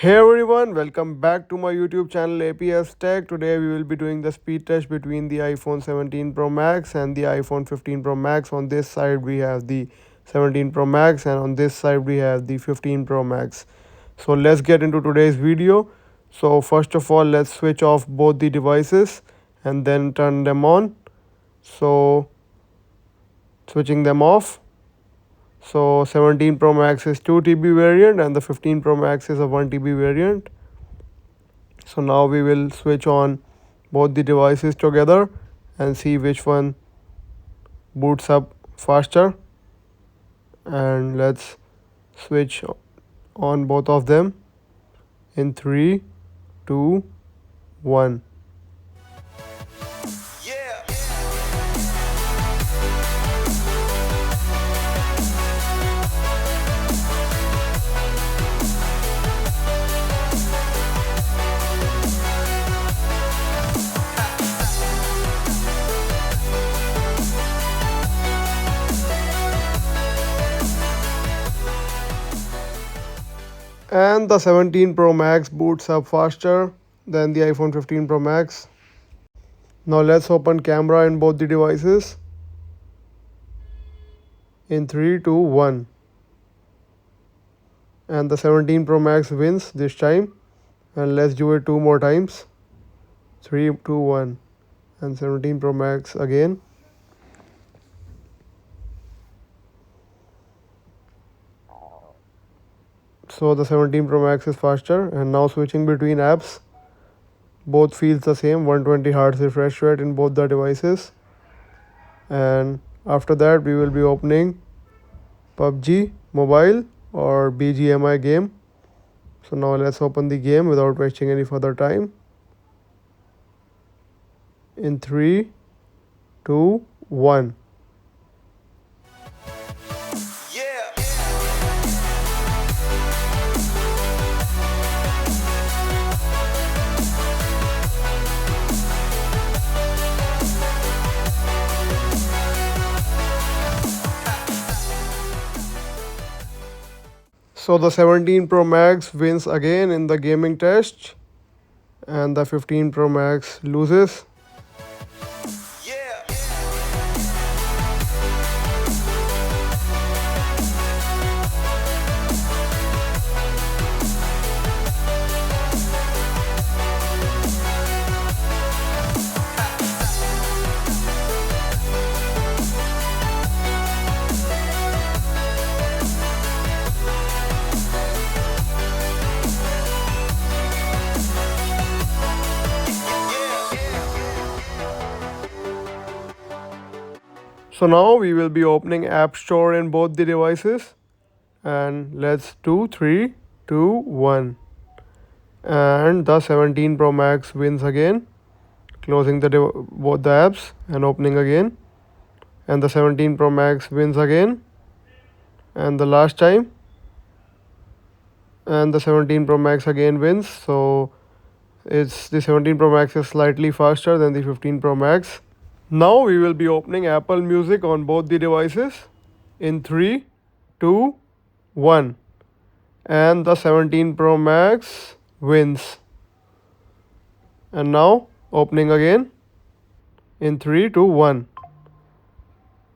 Hey everyone, welcome back to my YouTube channel APS Tech. Today we will be doing the speed test between the iPhone 17 Pro Max and the iPhone 15 Pro Max. On this side we have the 17 Pro Max and on this side we have the 15 Pro Max. So let's get into today's video. So first of all, let's switch off both the devices and then turn them on. So switching them off. So 17 Pro Max is 2 TB variant and the 15 Pro Max is a 1 TB variant. So now we will switch on both the devices together and see which one boots up faster, and let's switch on both of them in 3, 2, 1. And the 17 Pro Max boots up faster than the iPhone 15 Pro Max. Now let's open camera in both the devices in 3, 2, 1. And the 17 Pro Max wins this time. And let's do it 2 more times. 3, 2, 1. And 17 Pro Max again. So the 17 Pro Max is faster. And now switching between apps, both feels the same, 120 Hz refresh rate in both the devices. And after that we will be opening PUBG Mobile or BGMI game. So now let's open the game without wasting any further time. In 3, 2, 1. So the 17 Pro Max wins again in the gaming test and the 15 Pro Max loses. So now we will be opening App Store in both the devices, and let's do 3, 2, 1. And the 17 Pro Max wins again, closing both the apps and opening again. And the 17 Pro Max wins again, and the last time. And the 17 Pro Max again wins. So it's the 17 Pro Max is slightly faster than the 15 Pro Max. Now we will be opening Apple Music on both the devices in 3, 2, 1. And the 17 Pro Max wins. And now opening again in 3, 2, 1.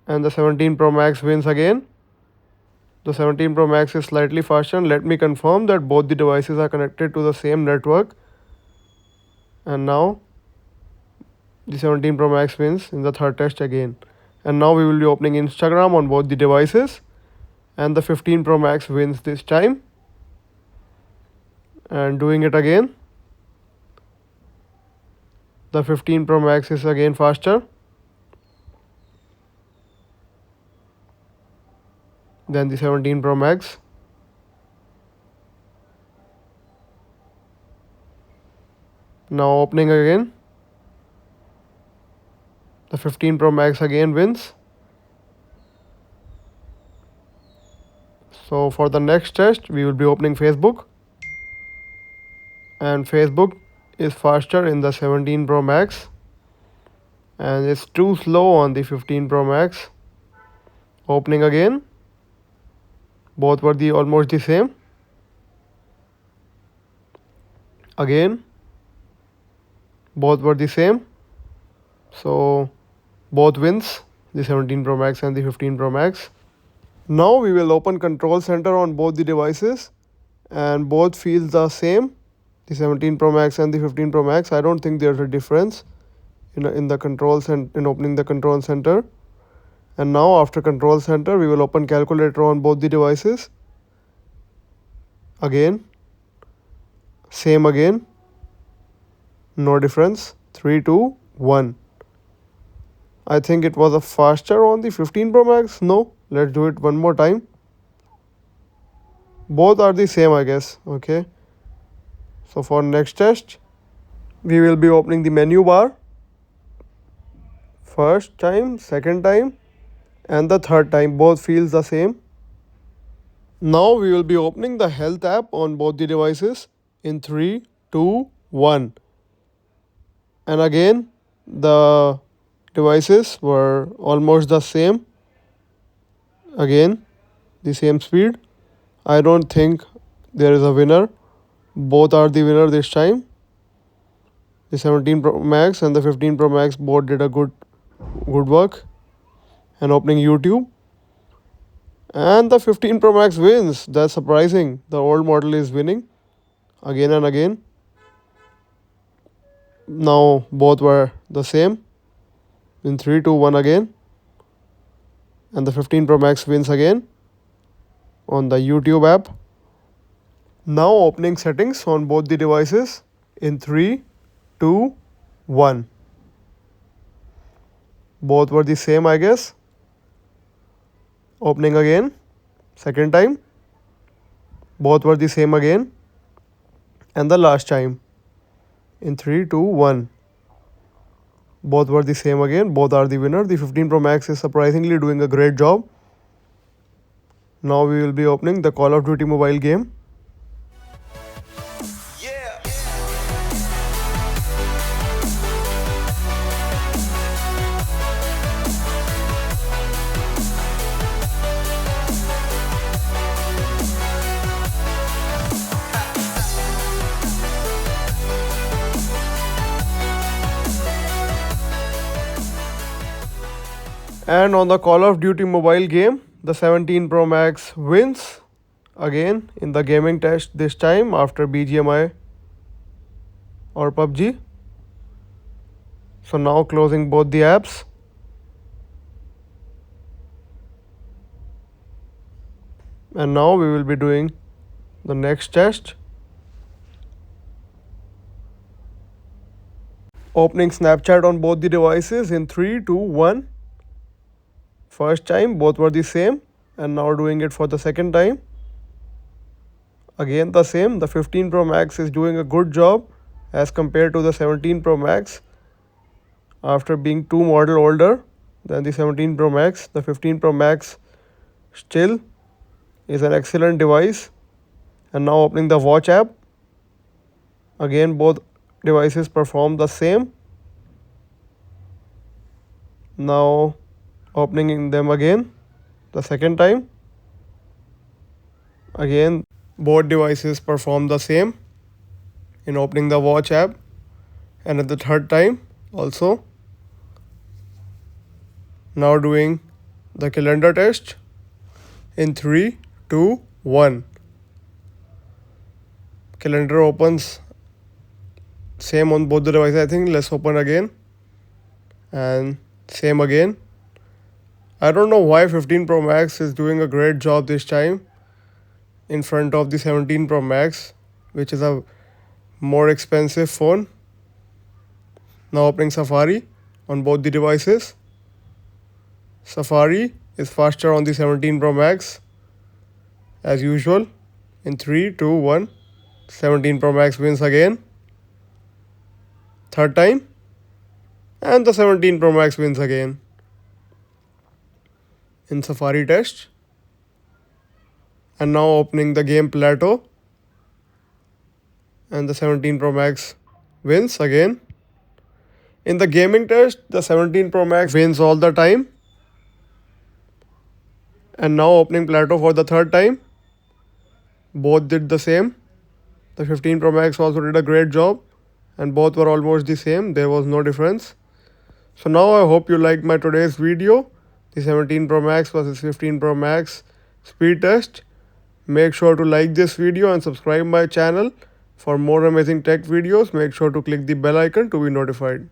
And the 17 Pro Max wins again. The 17 Pro Max is slightly faster. And let me confirm that both the devices are connected to the same network. And now the 17 Pro Max wins in the third test again. And now we will be opening Instagram on both the devices. And the 15 Pro Max wins this time. And doing it again. The 15 Pro Max is again faster than the 17 Pro Max. Now opening again. The 15 Pro Max again wins. So for the next test, we will be opening Facebook. And Facebook is faster in the 17 Pro Max. And it's too slow on the 15 Pro Max. Opening again. Both were almost the same. Again, both were the same. So both wins, the 17 Pro Max and the 15 Pro Max. Now we will open control center on both the devices and both feel the same, the 17 Pro Max and the 15 Pro Max. I don't think there's a difference in the controls and in opening the control center. And now after control center we will open calculator on both the devices. Again, same again, no difference. 3, 2, 1. I think it was a faster on the 15 Pro Max. No, let's do it one more time. Both are the same, I guess. Okay, so for next test we will be opening the menu bar first time, second time, and the third time. Both feels the same. Now we will be opening the health app on both the devices in 3, 2, 1. And again, the devices were almost the same. Again, the same speed. I don't think there is a winner. Both are the winner this time. The 17 Pro Max and the 15 Pro Max both did a good work. And opening YouTube. And the 15 Pro Max wins. That's surprising. The old model is winning again and again. Now both were the same. In 3, 2, 1 again. And the 15 Pro Max wins again on the YouTube app. Now opening settings on both the devices in 3, 2, 1. Both were the same, I guess. Opening again, second time. Both were the same again. And the last time in 3, 2, 1. Both were the same again. Both are the winner. The 15 Pro Max is surprisingly doing a great job. Now we will be opening the Call of Duty mobile game. And on the Call of Duty mobile game, the 17 Pro Max wins again in the gaming test, this time after BGMI or PUBG. So now closing both the apps. And now we will be doing the next test. Opening Snapchat on both the devices in 3, 2, 1. First time both were the same, and now doing it for the second time. Again the same. The 15 Pro Max is doing a good job as compared to the 17 Pro Max. After being 2 model older than the 17 Pro Max, the 15 Pro Max still is an excellent device. And now opening the watch app. Again both devices perform the same. Now opening them again the second time. Again both devices perform the same in opening the watch app, and at the third time also. Now doing the calendar test in 3, 2, 1. Calendar opens same on both the devices. I think let's open again, and same again. I don't know why 15 Pro Max is doing a great job this time in front of the 17 Pro Max, which is a more expensive phone. Now opening Safari on both the devices. Safari is faster on the 17 Pro Max as usual. In 3, 2, 1. 17 Pro Max wins again. Third time. And the 17 Pro Max wins again in Safari test. And now opening the game Plateau, and the 17 Pro Max wins again. In the gaming test, the 17 Pro Max wins all the time. And now opening Plateau for the third time. Both did the same. The 15 Pro Max also did a great job, and both were almost the same. There was no difference. So now I hope you liked my today's video, the 17 Pro Max versus 15 Pro Max speed test. Make sure to like this video and subscribe my channel for more amazing tech videos. Make sure to click the bell icon to be notified.